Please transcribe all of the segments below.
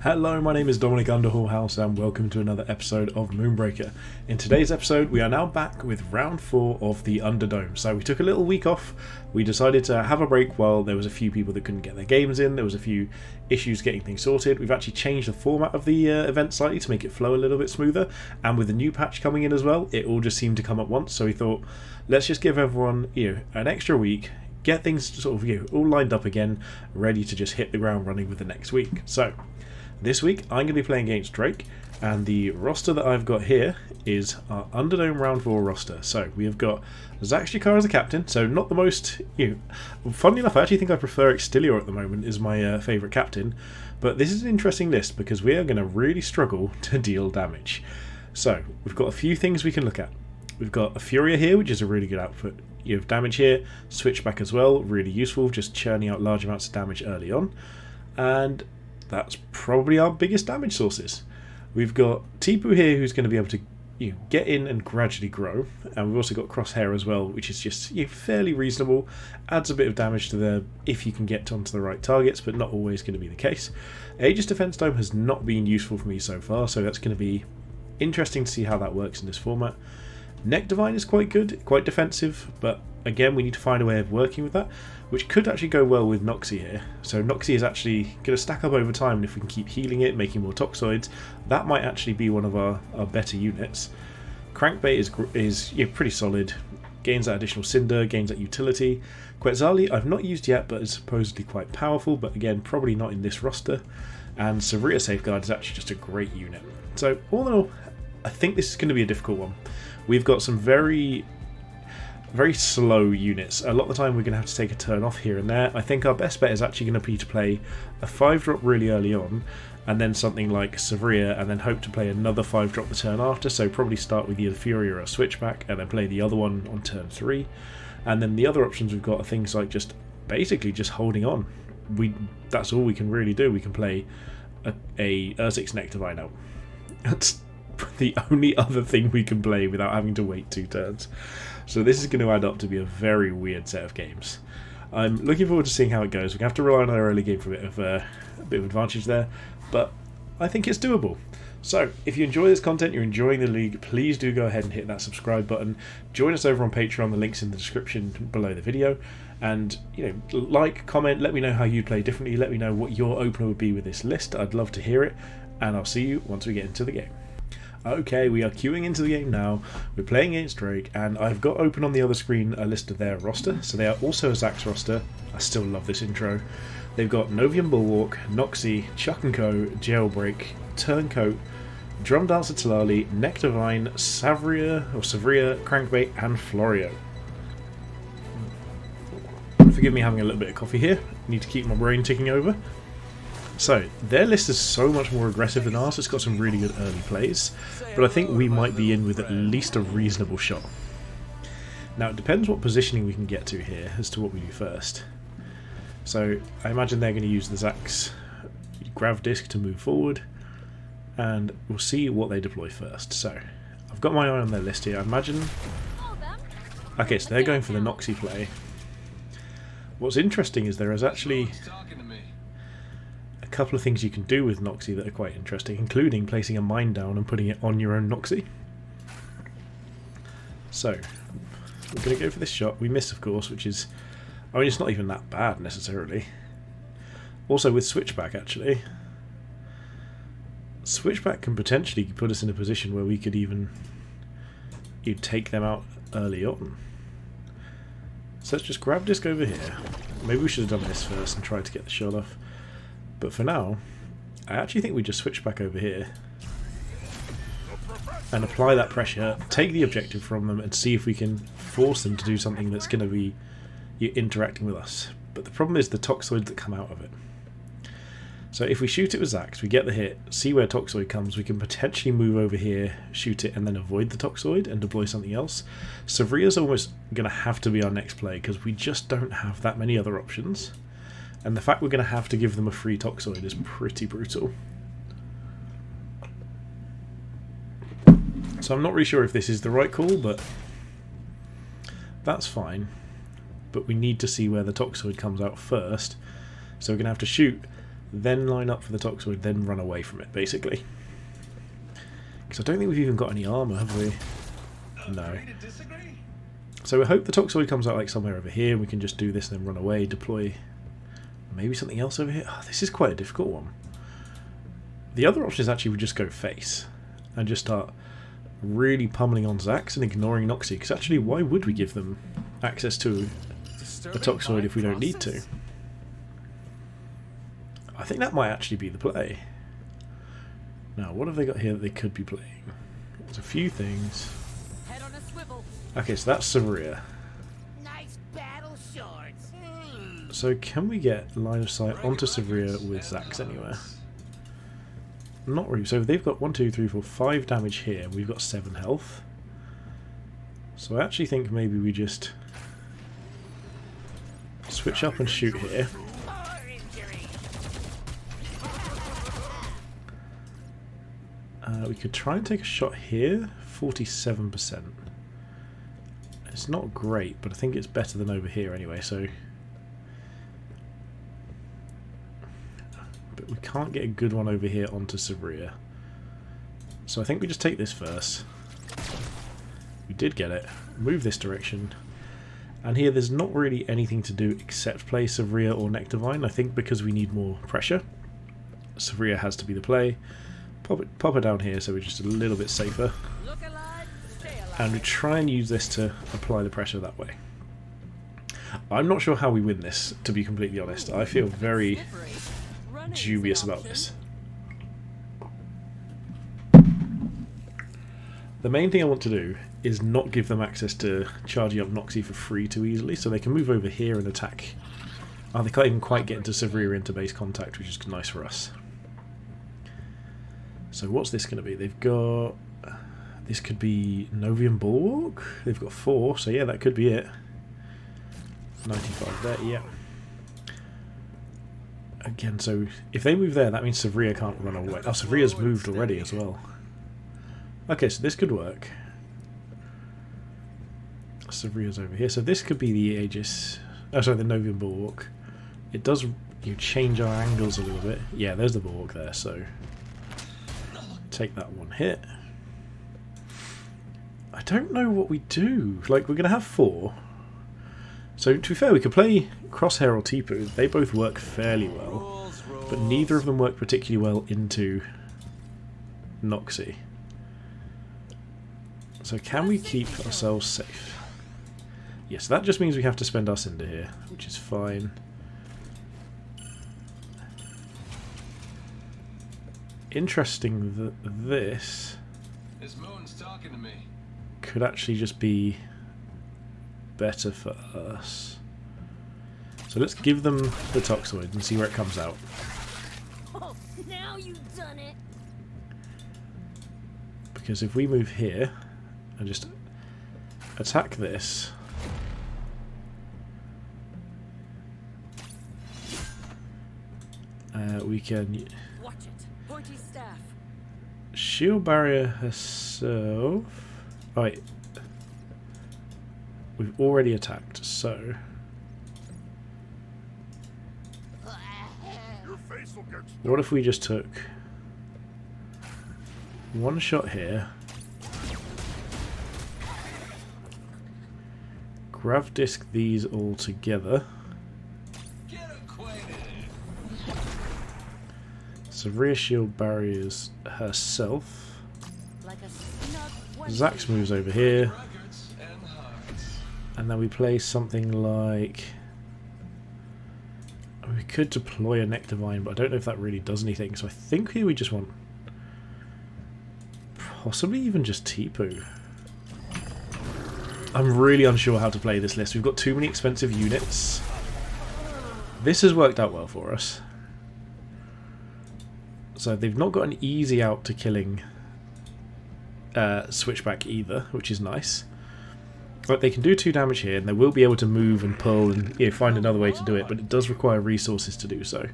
Hello, my name is Dominic Underdome and welcome to another episode of Moonbreaker. In today's episode, we are now back with round 4 of the Underdome. So we took a little week off. We decided to have a break while there was a few people that couldn't get their games in. There was a few issues getting things sorted. We've actually changed the format of the event slightly to make it flow a little bit smoother. And with the new patch coming in as well, it all just seemed to come at once. So we thought, let's just give everyone an extra week, get things sort of all lined up again, ready to just hit the ground running with the next week. So this week I'm going to be playing against Drvke, and the roster that I've got here is our Underdome round 4 roster. So we have got Zax Ja'Kar as a captain, so not the most, funnily enough I actually think I prefer Extilior at the moment is my favourite captain, but this is an interesting list because we are going to really struggle to deal damage. So we've got a few things we can look at. We've got a Furia here, which is a really good output. You have damage here, Switchback as well, really useful, just churning out large amounts of damage early on, and that's probably our biggest damage sources. We've got Tipu here, who's going to be able to get in and gradually grow, and we've also got Crosshair as well, which is just fairly reasonable, adds a bit of damage to the if you can get onto the right targets, but not always going to be the case. Aegys Defense Dome has not been useful for me so far, so that's going to be interesting to see how that works in this format. Nectarvine is quite good, quite defensive, but again we need to find a way of working with that, which could actually go well with Noxy here. So Noxy is actually going to stack up over time, and if we can keep healing it, making more toxoids, that might actually be one of our better units. Crankbait is pretty solid, gains that additional cinder, gains that utility. Quetzalli I've not used yet, but is supposedly quite powerful, but again probably not in this roster. And Savria Safeguard is actually just a great unit. So all in all, I think this is going to be a difficult one. We've got some very slow units. A lot of the time we're going to have to take a turn off here and there. I think our best bet is actually going to be to play a 5-drop really early on, and then something like Savria, and then hope to play another 5-drop the turn after. So probably start with either Furia or Switchback, and then play the other one on turn 3. And then the other options we've got are things like basically just holding on. That's all we can really do. We can play a Ursix Nectarvine out. That's the only other thing we can play without having to wait 2 turns. So this is going to add up to be a very weird set of games. I'm looking forward to seeing how it goes. We're going to have to rely on our early game for a bit of advantage there, but I think it's doable. So if you enjoy this content, you're enjoying the league, please do go ahead and hit that subscribe button. Join us over on Patreon, the link's in the description below the video. And like, comment, let me know how you play differently, let me know what your opener would be with this list. I'd love to hear it, and I'll see you once we get into the game. Okay, we are queuing into the game now. We're playing against Drvke, and I've got open on the other screen a list of their roster. So they are also a Zax roster. I still love this intro. They've got Novian Bulwark, Noxy, Chuck & Co, Jailbreak, Turncoat, Drum Dancer Talali, Nectarvine, Savria, Crankbait, and Florio. Forgive me having a little bit of coffee here. Need to keep my brain ticking over. So, their list is so much more aggressive than ours. It's got some really good early plays, but I think we might be in with at least a reasonable shot. Now, it depends what positioning we can get to here as to what we do first. So, I imagine they're going to use the Zax Grav Disc to move forward, and we'll see what they deploy first. So, I've got my eye on their list here. I imagine... Okay, so they're going for the Noxy play. What's interesting is there is actually a couple of things you can do with Noxy that are quite interesting, including placing a mine down and putting it on your own Noxy. So, we're going to go for this shot. We miss, of course, which is... I mean, it's not even that bad, necessarily. Also, with Switchback, actually. Switchback can potentially put us in a position where we could even... take them out early on. So let's just grab disc over here. Maybe we should have done this first and tried to get the shot off. But for now, I actually think we just switch back over here and apply that pressure, take the objective from them, and see if we can force them to do something that's going to be interacting with us. But the problem is the toxoids that come out of it. So if we shoot it with Zax, we get the hit, see where toxoid comes, we can potentially move over here, shoot it, and then avoid the toxoid and deploy something else. Savria's almost going to have to be our next play because we just don't have that many other options. And the fact we're going to have to give them a free toxoid is pretty brutal. So I'm not really sure if this is the right call, but that's fine. But we need to see where the toxoid comes out first. So we're going to have to shoot then line up for the Toxoid, then run away from it, basically. Because I don't think we've even got any armour, have we? No. So we hope the Toxoid comes out like somewhere over here, and we can just do this and then run away, deploy maybe something else over here. Oh, this is quite a difficult one. The other option is actually we just go face and just start really pummeling on Zax and ignoring Noxy, because actually why would we give them access to a Toxoid if we don't need to? I think that might actually be the play. Now, what have they got here that they could be playing? There's a few things. Head on a swivel. Okay, so that's Savria. Nice battle shorts. So can we get line of sight onto Savria with Zax anywhere? Not really. So they've got 1, 2, 3, 4, 5 damage here, and we've got 7 health. So I actually think maybe we just switch up and shoot here. We could try and take a shot here. 47%. It's not great, but I think it's better than over here anyway. So, but we can't get a good one over here onto Savria. So I think we just take this first. We did get it. Move this direction. And here there's not really anything to do except play Savria or Nectarvine. I think because we need more pressure, Savria has to be the play. Pop it down here so we're just a little bit safer. And we try and use this to apply the pressure that way. I'm not sure how we win this, to be completely honest. I feel very dubious about this. The main thing I want to do is not give them access to charging up Noxy for free too easily, so they can move over here and attack. Oh, they can't even quite get into Savria into base contact, which is nice for us. So what's this going to be? They've got... This could be Novian Bulwark. They've got 4, so yeah, that could be it. 95 there, yeah. Again, so if they move there, that means Savria can't run away. Oh, Savria's moved already as well. Okay, so this could work. Savria's over here. So this could be the Aegys. Oh, sorry, the Novian Bulwark. It does change our angles a little bit. Yeah, there's the Bulwark there, so... Take that one hit. I don't know what we do. Like, we're going to have 4. So, to be fair, we could play Crosshair or Tipu. They both work fairly well. But neither of them work particularly well into Noxy. So, can we keep ourselves safe? Yes, that just means we have to spend our Cinder here, which is fine. Interesting that this could actually just be better for us. So let's give them the Toxoid and see where it comes out. Oh, now you've done it. Because if we move here and just attack this, we can shield barrier herself. Oh, wait. We've already attacked, so what if we just took one shot here, grav disc these all together, Savria shield barriers herself, Zax moves over here, and then we play something like... We could deploy a Nectarvine, but I don't know if that really does anything, so I think here we just want... Possibly even just Tipu. I'm really unsure how to play this list. We've got too many expensive units. This has worked out well for us. So they've not got an easy out to killing Switchback either, which is nice. But they can do 2 damage here, and they will be able to move and pull and find another way to do it, but it does require resources to do so.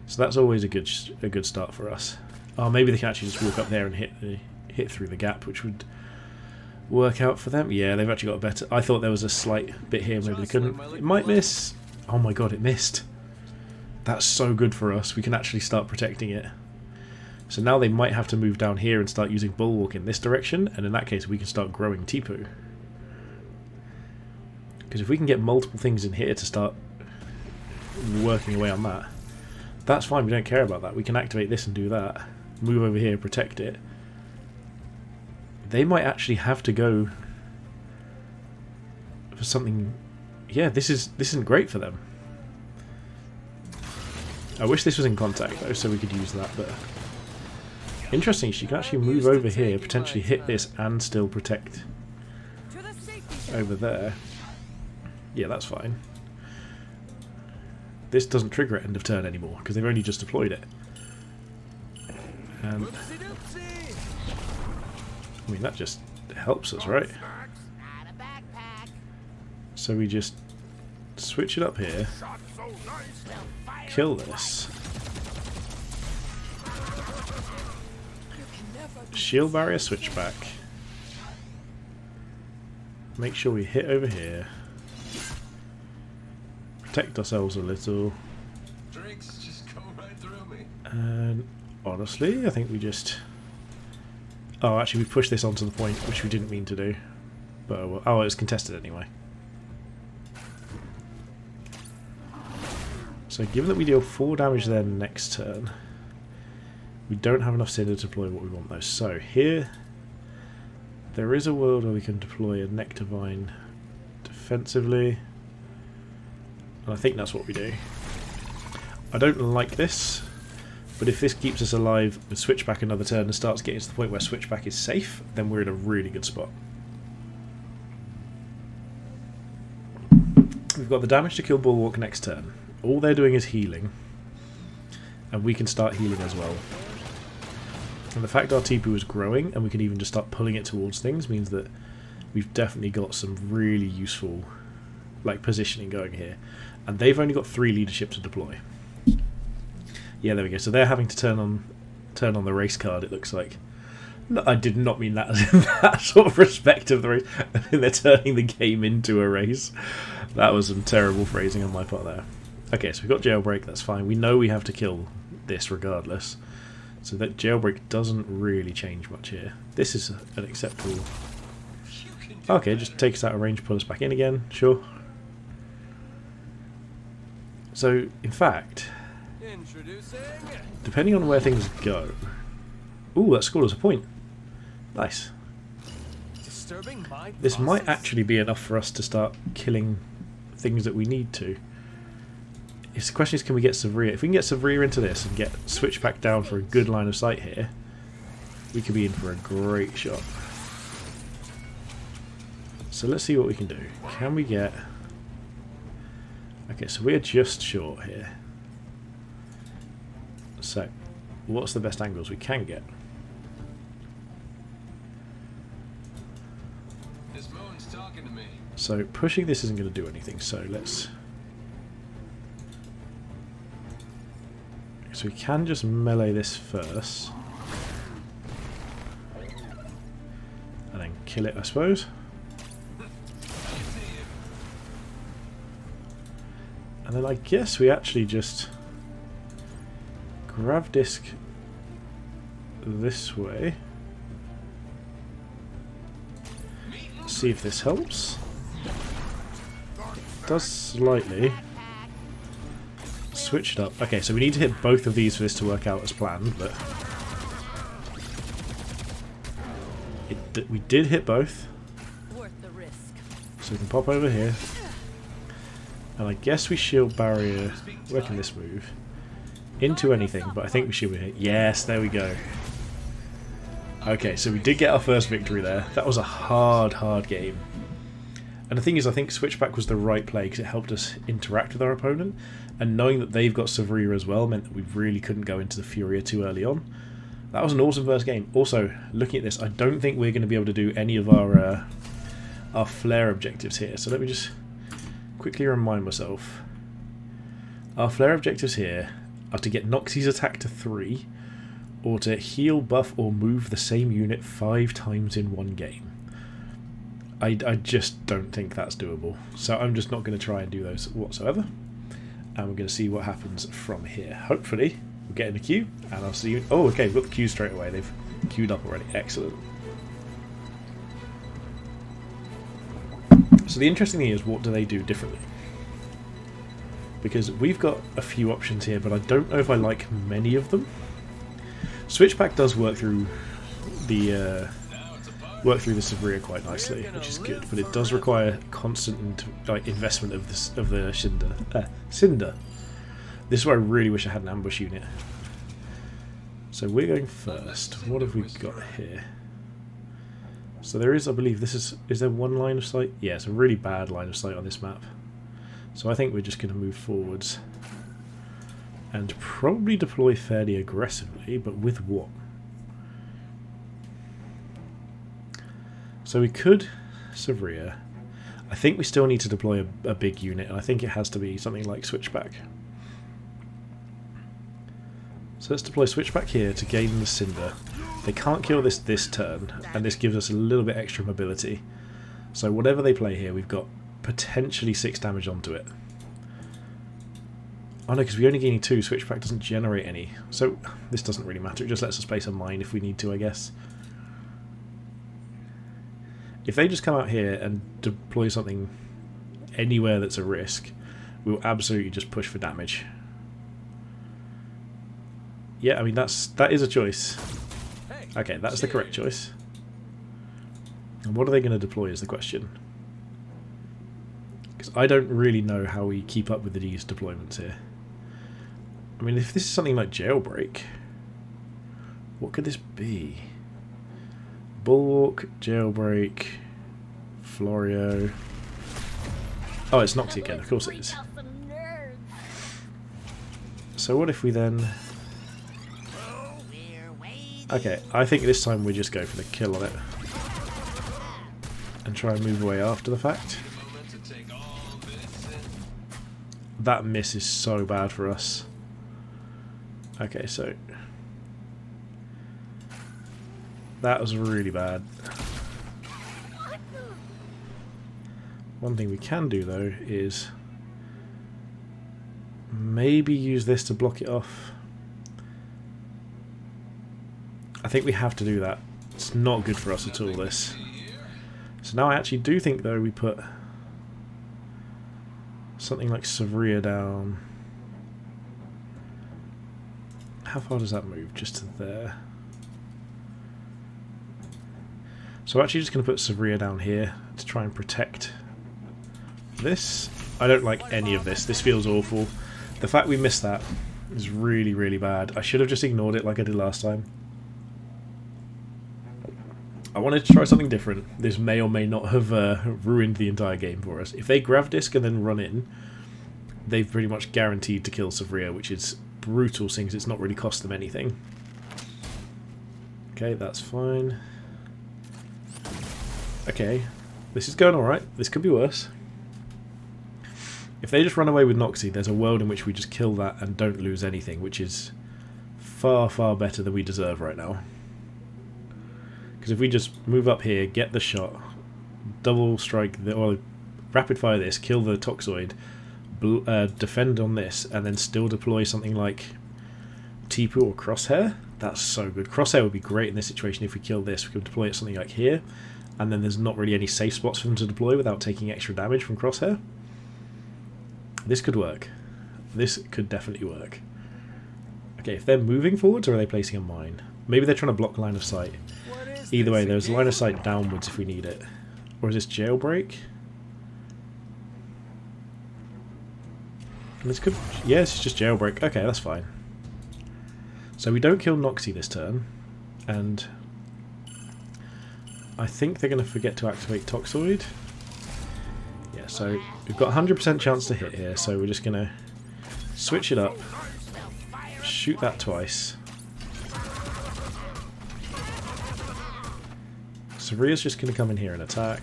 So that's always a good start for us. Oh, maybe they can actually just walk up there and hit through the gap, which would work out for them. Yeah, they've actually got a better... I thought there was a slight bit here, maybe they couldn't. It might miss. Oh my god, it missed. That's so good for us. We can actually start protecting it. So now they might have to move down here and start using Bulwark in this direction, and in that case we can start growing Tipu. Because if we can get multiple things in here to start working away on that, that's fine, we don't care about that. We can activate this and do that. Move over here, protect it. They might actually have to go for something... Yeah, this isn't great for them. I wish this was in contact though, so we could use that, but... Interesting, she can actually move over here, potentially hit this and still protect over there. Yeah, that's fine. This doesn't trigger at end of turn anymore, because they've only just deployed it. And... I mean, that just helps us, right? So we just switch it up here, kill this, shield barrier switchback, make sure we hit over here, protect ourselves a little, and honestly I think we just... Oh, actually we pushed this onto the point, which we didn't mean to do, but oh, it was contested anyway. So given that we deal 4 damage there next turn, we don't have enough Cinder to deploy what we want though. So here, there is a world where we can deploy a Nectarvine defensively, and I think that's what we do. I don't like this, but if this keeps us alive with Switchback another turn and starts getting to the point where Switchback is safe, then we're in a really good spot. We've got the damage to kill Bulwark next turn. All they're doing is healing, and we can start healing as well. And the fact our Tipu is growing and we can even just start pulling it towards things means that we've definitely got some really useful positioning going here. And they've only got 3 leadership to deploy. Yeah, there we go. So they're having to turn on the race card, it looks like. No, I did not mean that in that sort of respect of the race. They're turning the game into a race. That was some terrible phrasing on my part there. Okay, so we've got Jailbreak, that's fine. We know we have to kill this regardless. So that Jailbreak doesn't really change much here. This is an acceptable... Okay, just take us out of range, pull us back in again, sure. So, in fact, depending on where things go... Ooh, that scored us a point. Nice. This might actually be enough for us to start killing things that we need to. The question is, can we get Savria? If we can get Savria into this and get Switchback down for a good line of sight here, we could be in for a great shot. So let's see what we can do. Can we get... Okay, so we're just short here. So, what's the best angles we can get? So pushing this isn't going to do anything, so let's... So we can just melee this first. And then kill it, I suppose. And then I guess we actually just grav disc this way. See if this helps. It does slightly. Switched up. Okay, so we need to hit both of these for this to work out as planned, but we did hit both. So we can pop over here. And I guess we shield barrier. Where can this move? Into anything, but I think we should hit. Yes, there we go. Okay, so we did get our first victory there. That was a hard game. And the thing is, I think Switchback was the right play because it helped us interact with our opponent. And knowing that they've got Savria as well meant that we really couldn't go into the Furia too early on. That was an awesome first game. Also, looking at this, I don't think we're going to be able to do any of our flare objectives here. So let me just quickly remind myself. Our flare objectives here are to get Noxy's attack to 3, or to heal, buff, or move the same unit 5 times in one game. I just don't think that's doable. So I'm just not going to try and do those whatsoever. and we're going to see what happens from here. Hopefully we'll get in the queue, and I'll see you. Oh, okay, we've got the queue straight away. They've queued up already. Excellent. So the interesting thing is, what do they do differently? Because we've got a few options here, but I don't know if I like many of them. Switchback does work through the Savria quite nicely, which is good, but it does require constant investment of the Cinder. This is where I really wish I had an ambush unit. So we're going first. What have we got here? So there is, I believe, is there one line of sight? Yeah, it's a really bad line of sight on this map. So I think we're just going to move forwards and probably deploy fairly aggressively, but with what? So we could Savria. I think we still need to deploy a big unit, and I think it has to be something like Switchback. So let's deploy Switchback here to gain the Cinder. They can't kill this turn, and this gives us a little bit extra mobility. So whatever they play here, we've got potentially 6 damage onto it. Oh no, because we're only gaining 2, Switchback doesn't generate any. So this doesn't really matter, it just lets us place a mine if we need to, I guess. If they just come out here and deploy something anywhere that's a risk, we'll absolutely just push for damage. Yeah, I mean that is a choice. Okay, that's the correct choice. And what are they going to deploy is the question. Because I don't really know how we keep up with these deployments here. I mean, if this is something like Jailbreak, what could this be? Bulwark, Jailbreak, Florio. Oh, it's Noxy again, of course it is. So what if we then... Okay, I think this time we just go for the kill on it. And try and move away after the fact. That miss is so bad for us. Okay, so... that was really bad. One thing we can do though is maybe use this to block it off. I think we have to do that. It's not good for us at all, this. So now I actually do think though we put something like Savria down. How far does that move? Just to there. So I'm actually just going to put Savria down here to try and protect this. I don't like any of this. This feels awful. The fact we missed that is really, really bad. I should have just ignored it like I did last time. I wanted to try something different. This may or may not have ruined the entire game for us. If they grav disc and then run in, they've pretty much guaranteed to kill Savria, which is brutal since it's not really cost them anything. Okay, that's fine. Okay, this is going alright. This could be worse. If they just run away with Noxy, there's a world in which we just kill that and don't lose anything, which is far, far better than we deserve right now. Because if we just move up here, get the shot, double strike, or rapid fire this, kill the Toxoid, defend on this, and then still deploy something like Tipu or Crosshair, that's so good. Crosshair would be great in this situation if we kill this. We could deploy it something like here, and then there's not really any safe spots for them to deploy without taking extra damage from Crosshair. This could work. This could definitely work. Okay, if they're moving forwards, or are they placing a mine? Maybe they're trying to block line of sight. Either way, there's a line of sight downwards if we need it. Or is this Jailbreak? And this could... yeah, it's just Jailbreak. Okay, that's fine. So we don't kill Noxy this turn. And I think they're going to forget to activate Toxoid. Yeah, so we've got 100% chance to hit here, so we're just going to switch it up. Shoot that twice. Savria's just going to come in here and attack.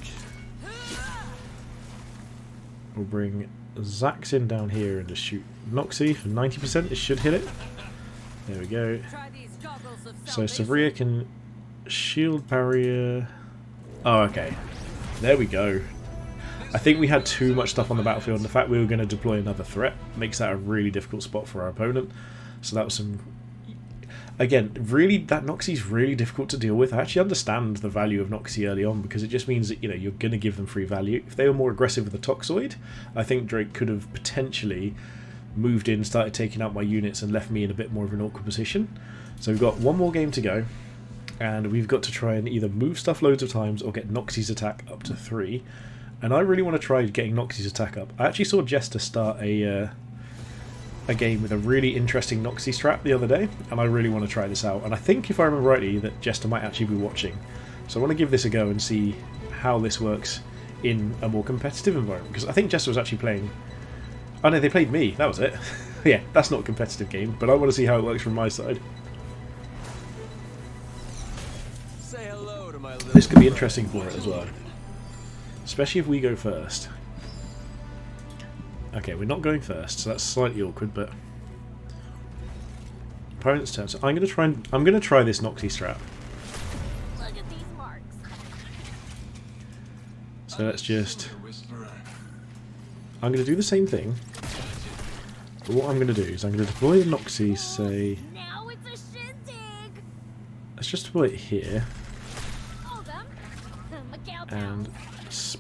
We'll bring Zax in down here and just shoot Noxy for 90%. It should hit it. There we go. So Savria can shield barrier. Oh, okay. There we go. I think we had too much stuff on the battlefield, and the fact we were going to deploy another threat makes that a really difficult spot for our opponent. So that was some... Again, really, that Noxy's really difficult to deal with. I actually understand the value of Noxy early on, because it just means that, you know, you're going to give them free value. If they were more aggressive with the Toxoid, I think Drake could have potentially moved in, started taking out my units, and left me in a bit more of an awkward position. So we've got one more game to go, and we've got to try and either move stuff loads of times or get Noxy's attack up to 3. And I really want to try getting Noxy's attack up. I actually saw Jester start a game with a really interesting Noxy strat the other day, and I really want to try this out. And I think, if I remember rightly, that Jester might actually be watching. So I want to give this a go and see how this works in a more competitive environment, because I think Jester was actually playing... Oh no, they played me, that was it. Yeah, that's not a competitive game, but I want to see how it works from my side. Say hello to my This could be interesting for it as well, especially if we go first. Okay, we're not going first, so that's slightly awkward, but opponent's turn. So I'm going to try this Noxy strat. Look at these marks. So let's just... I'm going to do the same thing, but what I'm going to do is I'm going to deploy the Noxy, say... Now it's a shindig. Let's just deploy it here, Hold them. and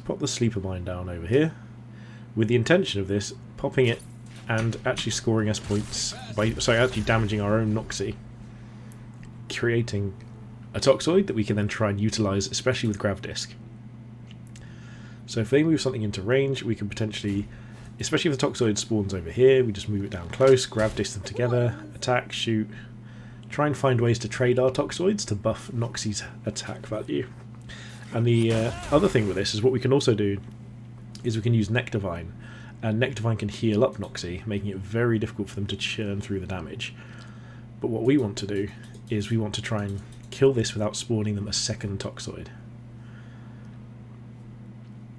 pop the Sleeper Mine down over here, with the intention of this popping it and actually scoring us points by actually damaging our own Noxy, creating a Toxoid that we can then try and utilise, especially with Grav Disc. So if they move something into range, we can potentially, especially if the Toxoid spawns over here, we just move it down close, Grav Disc them together, attack, shoot, try and find ways to trade our Toxoids to buff Noxy's attack value. And the other thing with this is what we can also do is we can use Nectarvine, and Nectarvine can heal up Noxy, making it very difficult for them to churn through the damage. But what we want to do is we want to try and kill this without spawning them a second Toxoid.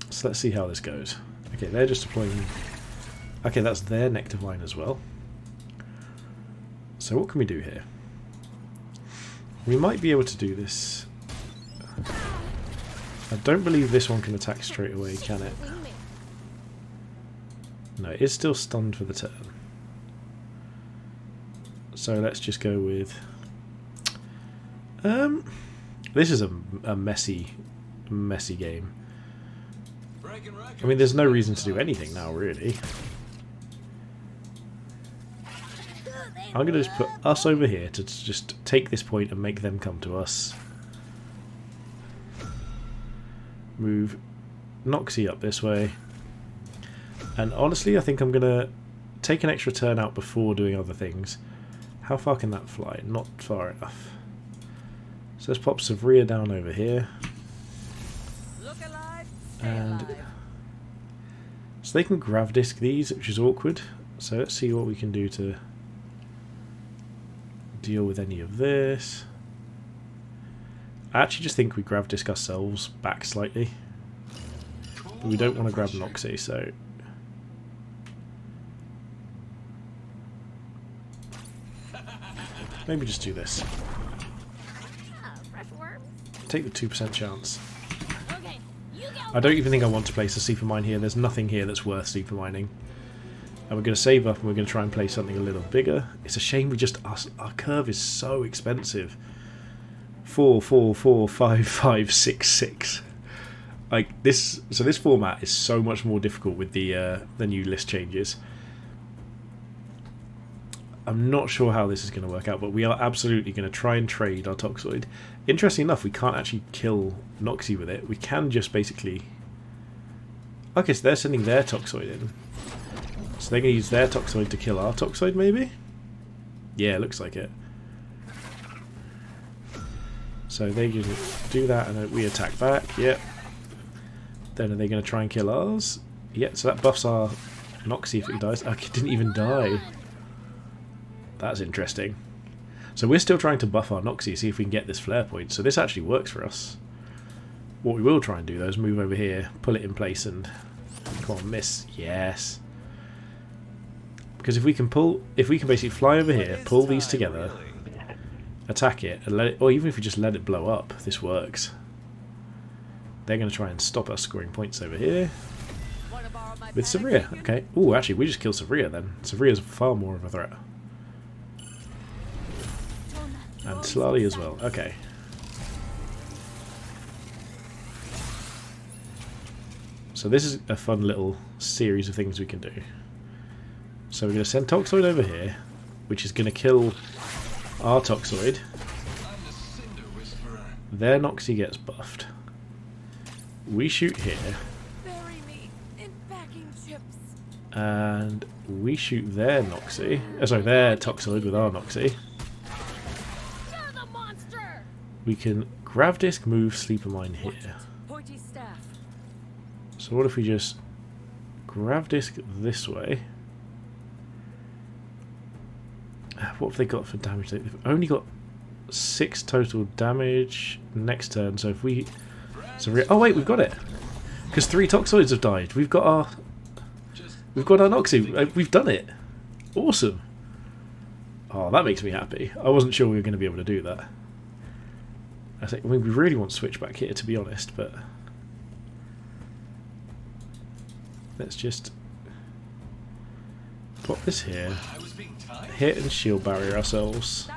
So let's see how this goes. Okay, they're just deploying... Okay, that's their Nectarvine as well. So what can we do here? We might be able to do this... I don't believe this one can attack straight away, can it? No, it is still stunned for the turn. So let's just go with... This is a messy game. I mean, there's no reason to do anything now, really. I'm going to just put us over here to just take this point and make them come to us. Move Noxy up this way. And honestly, I think I'm going to take an extra turn out before doing other things. How far can that fly? Not far enough. So let's pop Savria down over here. And so they can Grav Disc these, which is awkward. So let's see what we can do to deal with any of this. I actually just think we Grav Disc ourselves back slightly. But we don't want to grab Noxy, so... maybe just do this. Take the 2% chance. I don't even think I want to place a Sleeper Mine here. There's nothing here that's worth Sleeper Mining. And we're going to save up and we're going to try and play something a little bigger. It's a shame we just... Our curve is so expensive. 4, 4, 4, 5, 5, 6, 6. Like this... So this format is so much more difficult with the new list changes. I'm not sure how this is going to work out, but we are absolutely going to try and trade our Toxoid. Interesting enough, we can't actually kill Noxy with it. We can just basically... Okay, so they're sending their Toxoid in. So they're going to use their Toxoid to kill our Toxoid, maybe? Yeah, it looks like it. So they can do that, and then we attack back. Yep. Then are they going to try and kill ours? Yeah, so that buffs our Noxy if it dies. Oh, it didn't even die. That's interesting. So we're still trying to buff our Noxy, see if we can get this flare point. So this actually works for us. What we will try and do though is move over here, pull it in place, and come on, miss. Yes. Because if we can basically fly over here, pull these together, attack it, and let it, or even if we just let it blow up, this works. They're going to try and stop us scoring points over here. With Savria, okay. Oh, actually, we just killed Savria then. Savria's far more of a threat. And Slali as well, okay. So this is a fun little series of things we can do. So we're going to send Toxoid over here, which is going to kill our Toxoid. Their Noxy gets buffed. We shoot here. And we shoot their Noxy. Sorry, their Toxoid with our Noxy. We can Grav Disc, move Sleeper Mine here. So what if we just Grav Disc this way? What have they got for damage? They've only got 6 total damage next turn. So if we... oh wait, we've got it! Because 3 Toxoids have died. We've got our Noxy. We've done it. Awesome. Oh, that makes me happy. I wasn't sure we were going to be able to do that. I mean, we really want Switchback here, to be honest, but... Let's just pop this here, hit and shield barrier ourselves.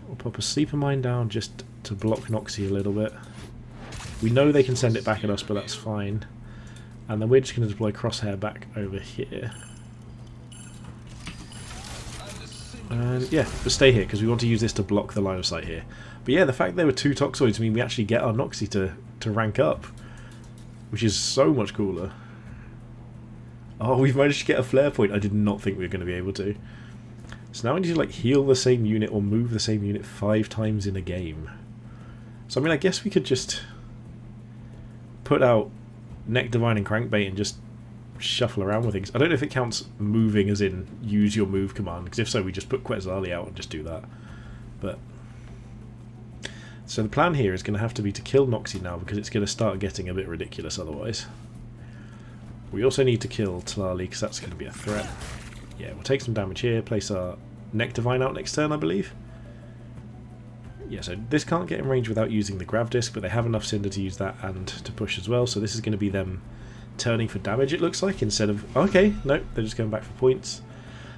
We'll pop a Sleeper Mine down just to block Noxy a little bit. We know they can send it back at us, but that's fine. And then we're just going to deploy Crosshair back over here. And yeah, but stay here because we want to use this to block the line of sight here. But yeah, the fact there were 2 Toxoids mean we actually get our Noxy to rank up, which is so much cooler. Oh, we've managed to get a flare point. I did not think we were going to be able to. So now we need to like heal the same unit or move the same unit 5 times in a game. So I mean, I guess we could just put out Nectarvine and Crankbait and just shuffle around with things. I don't know if it counts moving as in use your move command, because if so we just put Quetzalli out and just do that. But so the plan here is going to have to be to kill Noxy now, because it's going to start getting a bit ridiculous otherwise. We also need to kill Tlali because that's going to be a threat. Yeah, we'll take some damage here, place our Nectarvine out next turn, I believe. Yeah, so this can't get in range without using the Grav Disc, but they have enough Cinder to use that and to push as well, so this is going to be them turning for damage, it looks like, instead of... Okay, no, they're just going back for points.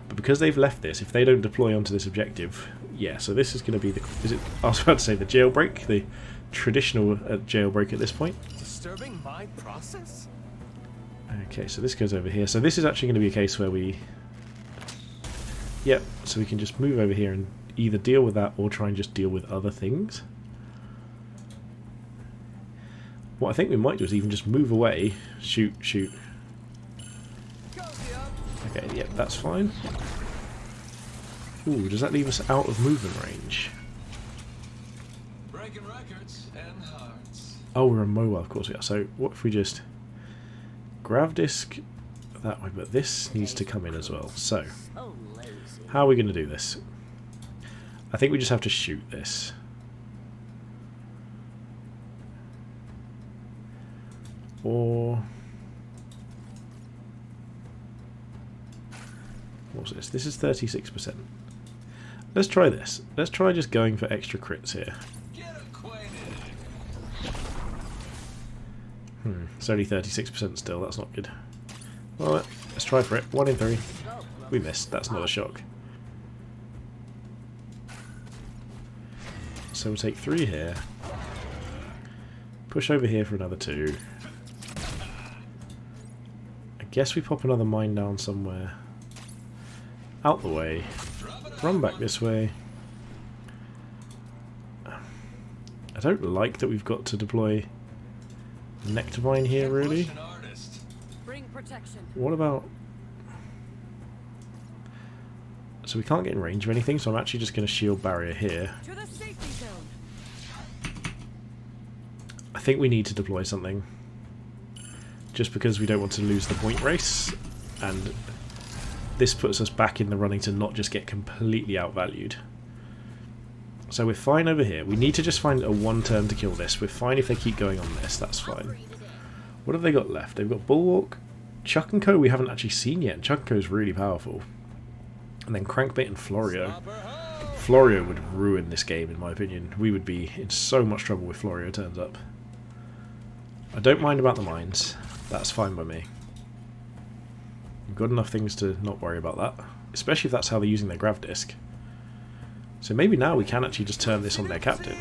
But because they've left this, if they don't deploy onto this objective... Yeah, so this is going to be the... I was about to say the jailbreak, the traditional jailbreak at this point. Disturbing my process? Okay, so this goes over here. So this is actually going to be a case where we... Yep, so we can just move over here and either deal with that or try and just deal with other things. What I think we might do is even just move away. Shoot, shoot. Okay, yep, that's fine. Ooh, does that leave us out of movement range? Breaking records and hearts. Oh, we're immobile, of course we are. So what if we just Grav Disc that way, but this needs to come in as well. So how are we going to do this? I think we just have to shoot this. Or what's this? This is 36%. Let's try this. Let's try just going for extra crits here. It's only 36% still, that's not good. Well, let's try for it. 1 in 3. We missed, that's not a shock. So we'll take 3 here. Push over here for another 2. I guess we pop another mine down somewhere. Out the way. Run back this way. I don't like that we've got to deploy Nectarvine here, really. What about... So we can't get in range of anything, so I'm actually just going to shield barrier here. I think we need to deploy something. Just because we don't want to lose the point race. And this puts us back in the running to not just get completely outvalued. So we're fine over here. We need to just find a 1 turn to kill this. We're fine if they keep going on this, that's fine. What have they got left? They've got Bulwark. Chuck and Co we haven't actually seen yet. Chuck and Co is really powerful. And then Crankbait and Florio. Florio would ruin this game in my opinion. We would be in so much trouble if Florio turns up. I don't mind about the mines. That's fine by me. We've got enough things to not worry about that. Especially if that's how they're using their grav disc. So maybe now we can actually just turn this on their captain.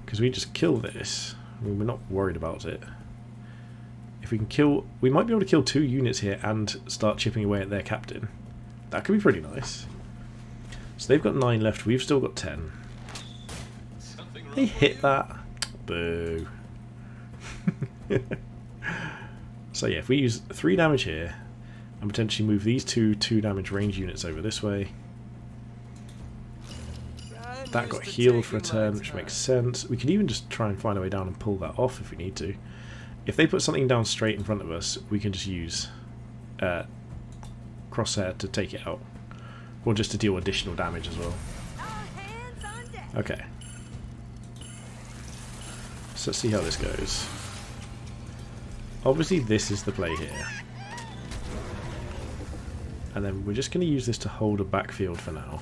Because we just kill this. I mean, we're not worried about it. If we can kill... We might be able to kill 2 units here and start chipping away at their captain. That could be pretty nice. So they've got 9 left. We've still got 10. They hit that. Boo. So yeah, if we use 3 damage here and potentially move these 2 damage range units over this way. That got healed for a turn, which makes sense. We can even just try and find a way down and pull that off if we need to. If they put something down straight in front of us, we can just use Crosshair to take it out. Or just to deal additional damage as well. Okay. So let's see how this goes. Obviously this is the play here. And then we're just going to use this to hold a backfield for now.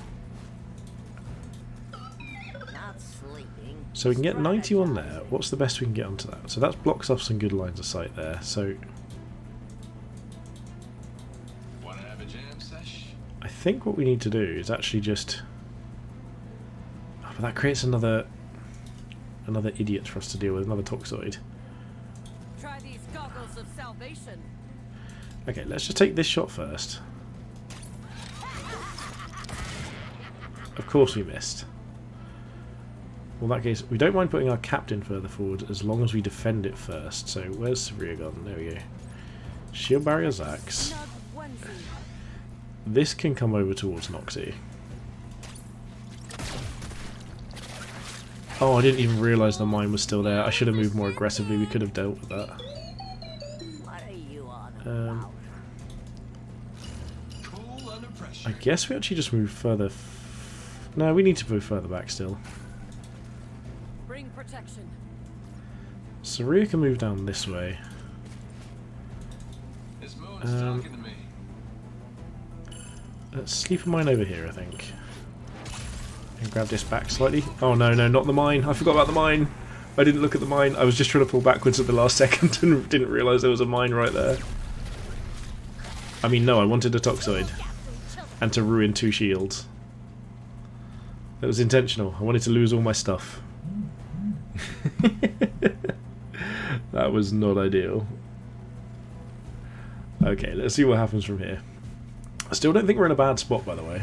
So we can get 91 there. What's the best we can get onto that? So that blocks off some good lines of sight there. So I think what we need to do is actually just... Oh, but that creates another idiot for us to deal with, another Toxoid. Try these goggles of salvation. Okay, let's just take this shot first. Of course we missed. Well, in that case, we don't mind putting our captain further forward as long as we defend it first. So, where's Savria gone? There we go. Shield barrier Zax. This can come over towards Noxy. Oh, I didn't even realise the mine was still there. I should have moved more aggressively. We could have dealt with that. I guess we actually just move further. No, we need to move further back still. Bring protection. Savria can move down this way. Let's sleep a mine over here, I think. And grab this back slightly. Oh no, no, not the mine. I forgot about the mine. I didn't look at the mine. I was just trying to pull backwards at the last second and didn't realise there was a mine right there. I mean, no, I wanted a Toxoid. And to ruin 2 shields. That was intentional. I wanted to lose all my stuff. That was not ideal. Okay, let's see what happens from here. I still don't think we're in a bad spot, by the way.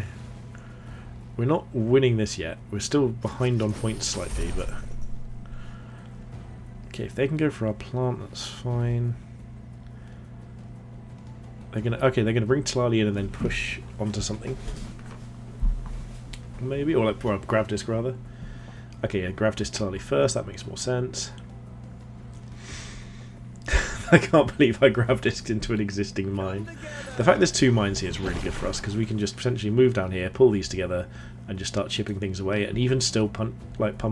We're not winning this yet. We're still behind on points slightly, but... Okay, if they can go for our plant, that's fine. They're gonna bring Quetzalli in and then push onto something. Maybe, or like grav disc rather. Okay, yeah, grav disc Quetzalli first, that makes more sense. I can't believe I grav disced into an existing mine. The fact there's 2 mines here is really good for us, because we can just potentially move down here, pull these together, and just start chipping things away, and even still pump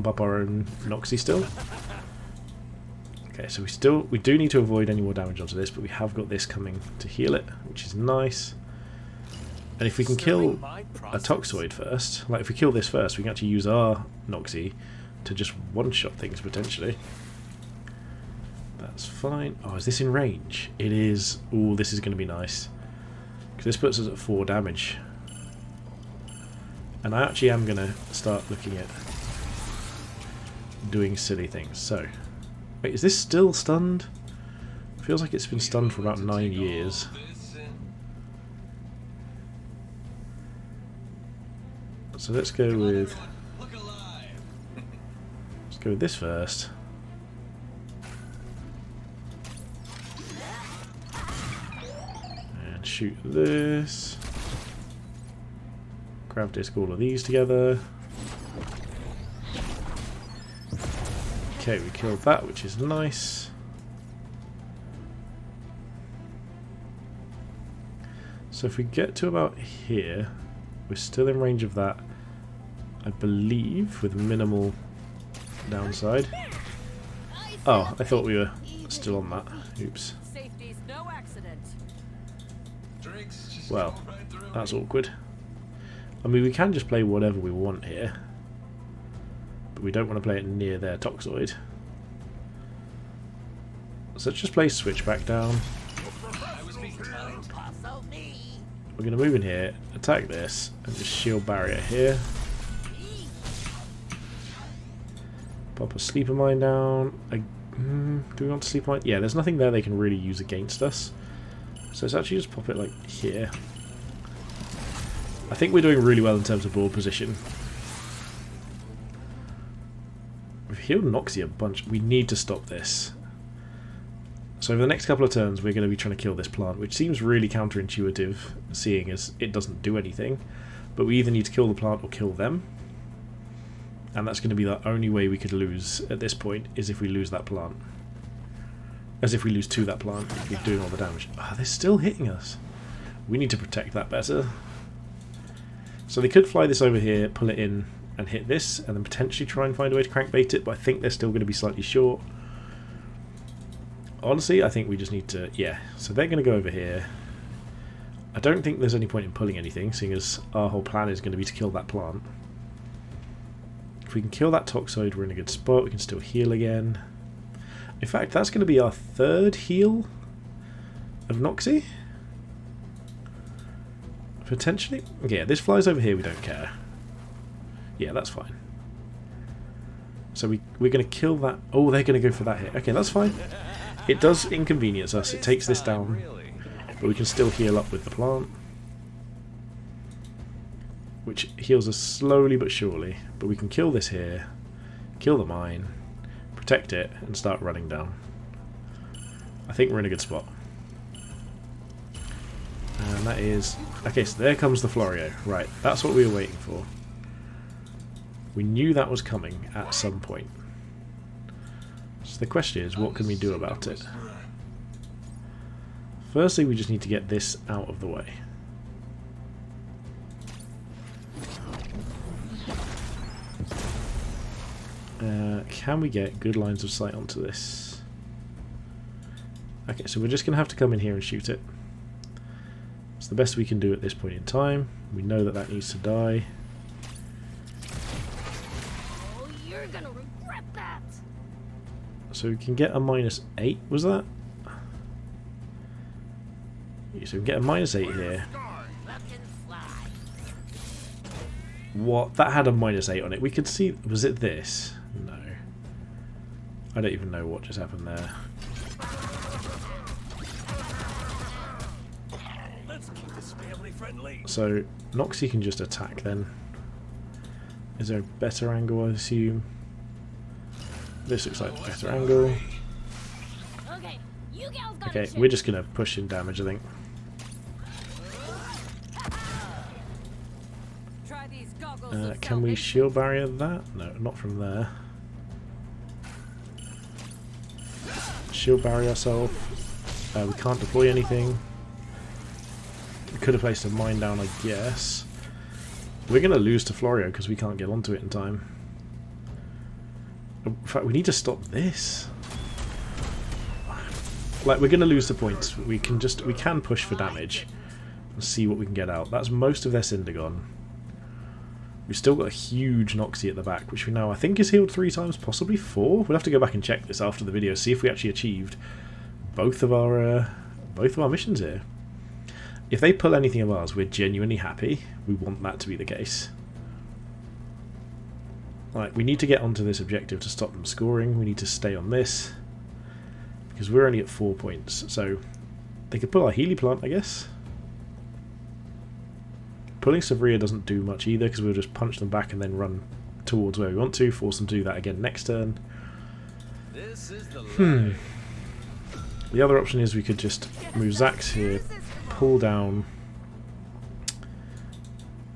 up our own Noxy still. Okay, so we do need to avoid any more damage onto this, but we have got this coming to heal it, which is nice. And if we can kill a Toxoid first, like if we kill this first, we can actually use our Noxy to just one-shot things potentially. That's fine. Oh, is this in range? It is. Ooh, this is going to be nice. Because this puts us at 4 damage. And I actually am going to start looking at doing silly things. So, wait, is this still stunned? Feels like it's been stunned for about 9 years. So let's go with this first. And shoot this. Grav disc all of these together. Okay, we killed that, which is nice. So if we get to about here, we're still in range of that, I believe, with minimal downside. Oh, I thought we were still on that. Oops. Safety's no accident. Well, that's awkward. I mean, we can just play whatever we want here, but we don't want to play it near their Toxoid. So let's just place Switchback down. I was being kind. We're going to move in here, attack this, and just shield barrier here. Pop a sleeper mine down. Do we want to sleeper mine? Yeah, there's nothing there they can really use against us. So let's actually just pop it like here. I think we're doing really well in terms of board position. We've healed Noxy a bunch. We need to stop this. So over the next couple of turns we're going to be trying to kill this plant, which seems really counterintuitive, seeing as it doesn't do anything. But we either need to kill the plant or kill them. And that's going to be the only way we could lose at this point, is if we lose that plant. As if we lose to that plant, we're doing all the damage. Ah, they're still hitting us. We need to protect that better. So they could fly this over here, pull it in, and hit this, and then potentially try and find a way to crankbait it, but I think they're still going to be slightly short. Honestly, I think we just need to... yeah, so they're going to go over here. I don't think there's any point in pulling anything, seeing as our whole plan is going to be to kill that plant. If we can kill that Toxoid, we're in a good spot. We can still heal again. In fact, that's going to be our third heal of Noxy. Potentially. Yeah, this flies over here, we don't care. Yeah, that's fine. So we're going to kill that. Oh, they're going to go for that hit. Okay, that's fine. It does inconvenience us. It takes this down. But we can still heal up with the plant. Which heals us slowly but surely. But we can kill this here. Kill the mine. Protect it. And start running down. I think we're in a good spot. And that is... okay, so there comes the Florio. Right, that's what we were waiting for. We knew that was coming at some point. So the question is, what can we do about it? Firstly, we just need to get this out of the way. Can we get good lines of sight onto this? Okay, so we're just going to have to come in here and shoot it. It's the best we can do at this point in time. We know that that needs to die. Oh, you're gonna regret that. So we can get a -8, was that? Yeah, so we can get a -8 here. What? That had a -8 on it. We could see... was it this? No. I don't even know what just happened there. Let's keep this family friendly. So Noxy can just attack then. Is there a better angle, I assume? This looks like a better angle. Okay, you gals got Okay, we're just going to push in damage, I think. Try these goggles of Can we salvation. shield barrier that? No, not from there. Shield barrier ourselves. We can't deploy anything. We could have placed a mine down, I guess. We're going to lose to Florio because we can't get onto it in time. In fact, we need to stop this. Like, we're going to lose the points. We can push for damage and see what we can get out. That's most of their Cinder gone. We've still got a huge Noxy at the back, which we now I think is healed 3 times, possibly 4. We'll have to go back and check this after the video, see if we actually achieved both of our missions here. If they pull anything of ours, we're genuinely happy. We want that to be the case. Like, we need to get onto this objective to stop them scoring. We need to stay on this because we're only at 4 points. So they could pull our Healy plant, I guess. Pulling Savria doesn't do much either because we'll just punch them back and then run towards where we want to, force them to do that again next turn. This is the The other option is we could just move Zax here, pull down,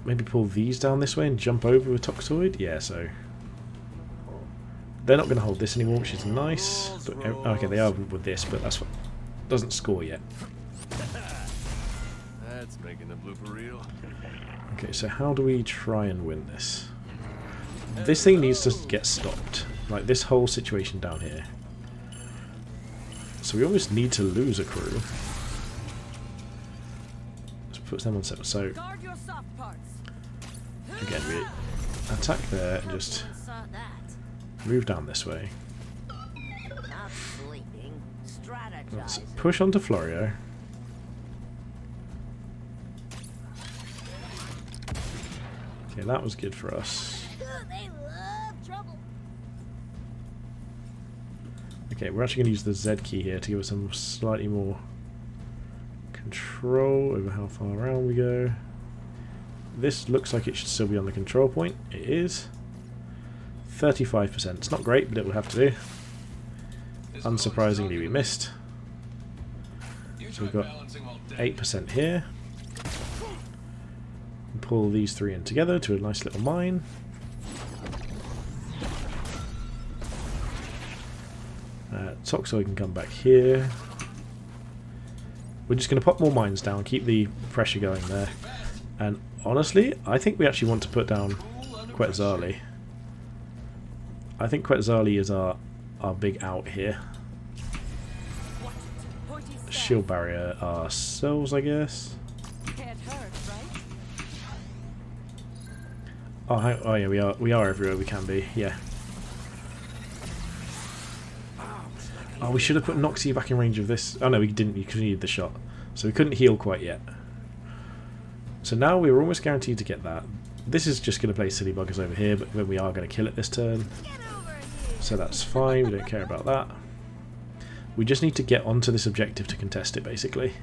maybe pull these down this way and jump over with Toxoid. Yeah, so they're not going to hold this anymore, which is nice. But, okay, they are with this, but that's what doesn't score yet. That's making the blooper reel. Okay, so how do we try and win this? This thing needs to get stopped. Like, this whole situation down here. So we almost need to lose a crew. Let's put them on 7. So, Guard your soft parts. again, we attack there and just Saw that. move down this way. Not sleeping. Let's strategize. push onto Florio. Okay, that was good for us. They love trouble. Okay, we're actually going to use the Z key here to give us some slightly more control over how far around we go. This looks like it should still be on the control point. It is. 35%. It's not great, but it will have to do. Unsurprisingly, we missed. So we've got 8% here. And pull these three in together to a nice little mine. Toxoid can come back here. We're just going to pop more mines down, keep the pressure going there. And honestly, I think we actually want to put down Quetzalli. I think Quetzalli is our big out here. Shield barrier ourselves, I guess. Can't hurt, right? Oh yeah, we are everywhere we can be. Yeah. Oh, we should have put Noxy back in range of this. Oh no, we didn't because we needed the shot, so we couldn't heal quite yet. So now we're almost guaranteed to get that. This is just going to play silly buggers over here, but then we are going to kill it this turn. So that's fine, we don't care about that. We just need to get onto this objective to contest it, basically.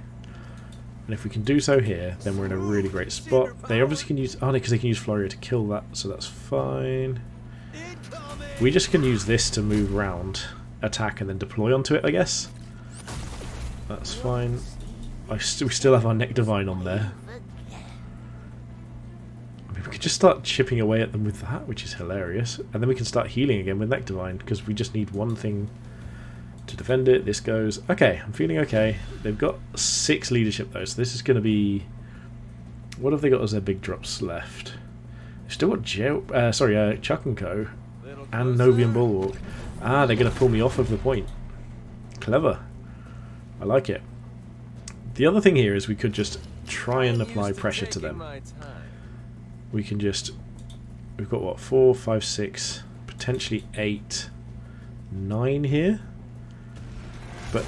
And if we can do so here, then we're in a really great spot. They obviously can use... Oh, because they can use Florio to kill that, so that's fine. We just can use this to move around, attack, and then deploy onto it, I guess. That's fine. We still have our Nectarvine on there. I mean, we could just start chipping away at them with that, which is hilarious. And then we can start healing again with Nectarvine, because we just need one thing to defend it. This goes... Okay, I'm feeling okay. They've got 6 leadership, though, so this is going to be... What have they got as their big drops left? They've still got Chuck and Co. and Novian Bulwark. Ah, they're going to pull me off of the point. Clever. I like it. The other thing here is we could just try and apply pressure to them. We can just... We've got, what, 4, 5, 6, potentially 8, 9 here? But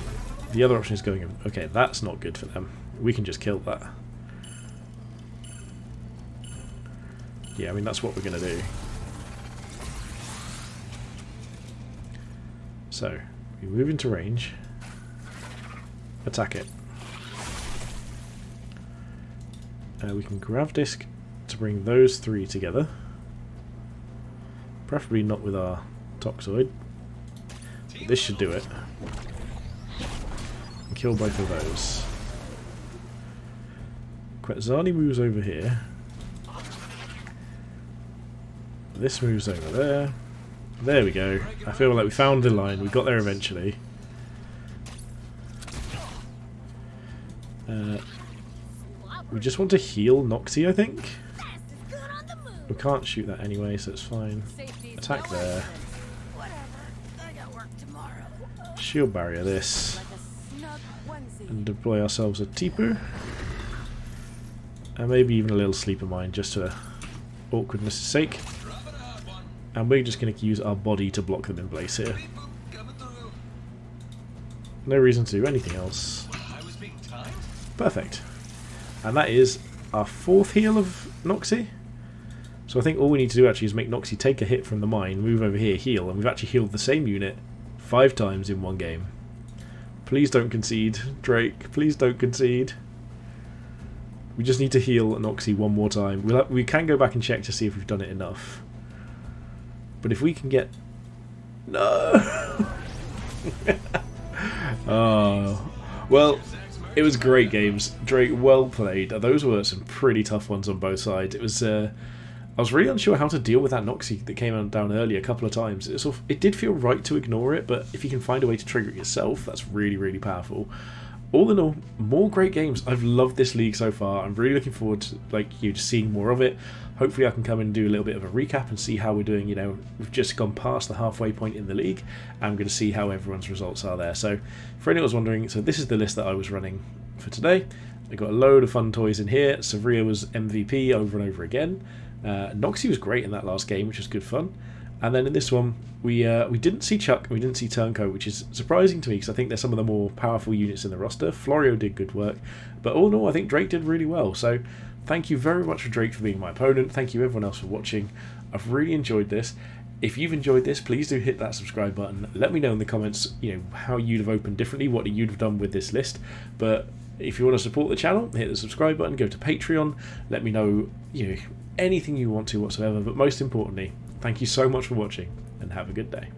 the other option is going... Okay, that's not good for them. We can just kill that. Yeah, I mean, that's what we're going to do. So, we move into range. Attack it. We can grav disc to bring those 3 together. Preferably not with our Toxoid. But this should do it. And kill both of those. Quetzalli moves over here. This moves over there. There we go. I feel like we found the line. We got there eventually. We just want to heal Noxy, I think. We can't shoot that anyway, so it's fine. Attack there. Shield barrier this. And deploy ourselves a Tipu. And maybe even a little sleeper mine, just for awkwardness' sake. And we're just going to use our body to block them in place here. No reason to do anything else. Perfect. And that is our 4th heal of Noxy. So I think all we need to do actually is make Noxy take a hit from the mine, move over here, heal, and we've actually healed the same unit 5 times in one game. Please don't concede, Drake. Please don't concede. We just need to heal Noxy one more time. We can go back and check to see if we've done it enough. But if we can get... No! Oh. Well, it was great games. Drake, well played. Those were some pretty tough ones on both sides. It was... I was really unsure how to deal with that Noxy that came down early a couple of times. It did feel right to ignore it, but if you can find a way to trigger it yourself, that's really, really powerful. All in all, more great games. I've loved this league so far. I'm really looking forward to just seeing more of it. Hopefully I can come and do a little bit of a recap and see how we're doing. You know, we've just gone past the halfway point in the league. I'm going to see how everyone's results are there. So for anyone who's wondering, so this is the list that I was running for today. I got a load of fun toys in here. Savria was MVP over and over again. Noxy was great in that last game, which was good fun. And then in this one, we didn't see Chuck, and we didn't see Turncoat, which is surprising to me because I think they're some of the more powerful units in the roster. Florio did good work, but all in all, I think Drake did really well. So thank you very much for Drake for being my opponent. Thank you everyone else for watching. I've really enjoyed this. If you've enjoyed this, please do hit that subscribe button. Let me know in the comments, how you'd have opened differently, what you'd have done with this list. But if you want to support the channel, hit the subscribe button, go to Patreon. Let me know, anything you want to whatsoever. But most importantly, thank you so much for watching, and have a good day.